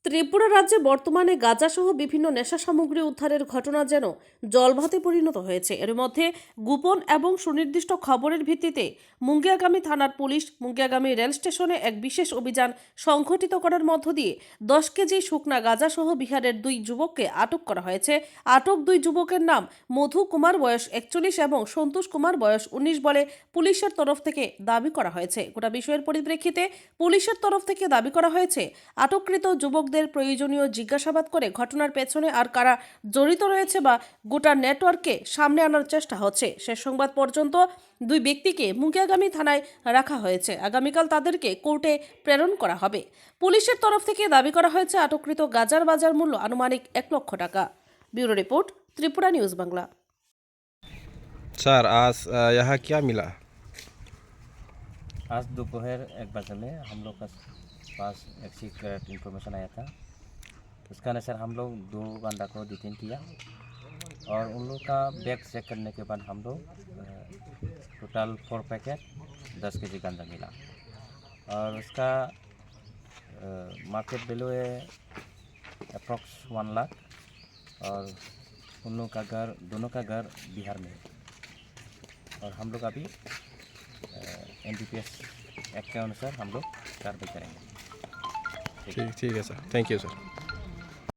ত্রিপুরা রাজ্যে বর্তমানে গাঁজাসহ বিভিন্ন নেশা সামগ্রী উদ্ধারের ঘটনা যেন জলভাতে পরিণত হয়েছে। এর মধ্যে গোপন এবং সুনির্দিষ্ট খবরের ভিত্তিতে মুঙ্গিয়াগামী থানার পুলিশ মুঙ্গিয়াগামী রেল স্টেশনে এক বিশেষ অভিযান সংঘটিত করার মধ্য দিয়ে 10 কেজি শুকনা গাঁজাসহ বিহারের 2 যুবককে আটক করা হয়েছে। আটক 2 যুবকের নাম মধু কুমার বয়স 41 এবং সন্তোষ কুমার বয়স 19 বলে পুলিশের তরফ থেকে দাবি করা হয়েছে। গোটা বিষয়ের পরিপ্রেক্ষিতে পুলিশের তরফ থেকে দাবি করা হয়েছে আটককৃত যুবকদের প্রয়োজনীয় জিজ্ঞাসাবাদ করে ঘটনার পেছনে আর কারা জড়িত রয়েছে বা গোটা নেটওয়ার্ককে সামনে আনার চেষ্টা হচ্ছে। শেষ সংবাদ পর্যন্ত 2 ব্যক্তিকে মুঙ্গিয়াগামী থানায় রাখা হয়েছে। আগামীকাল তাদেরকে কোর্টে প্রেরণ করা হবে। পুলিশের তরফ থেকে দাবি করা হয়েছে আটককৃত গাঁজার বাজার মূল্য আনুমানিক 1 লক্ষ টাকা। Bureau report Tripura news Bangla. Sir आज यहाँ क्या मिला? आज दोपहर 1 बजे में हम लोग का पास एक सीक्रेट इन्फॉर्मेशन आया था। उसका अनुसार हम लोग 2 बंदा को डिटेन किया और उन लोग का बैग चेक करने के बाद हम लोग टोटल 4 पैकेट 10 केजी गांजा मिला और उसका मार्केट वैल्यू है अप्रॉक्स 1 लाख और उन लोग का घर दोनों का घर बिहार में है और हम लोग अभी NDPS एक्ट के अनुसार हम लोग कार्रवाई करेंगे। ठीक है सर, थैंक यू सर।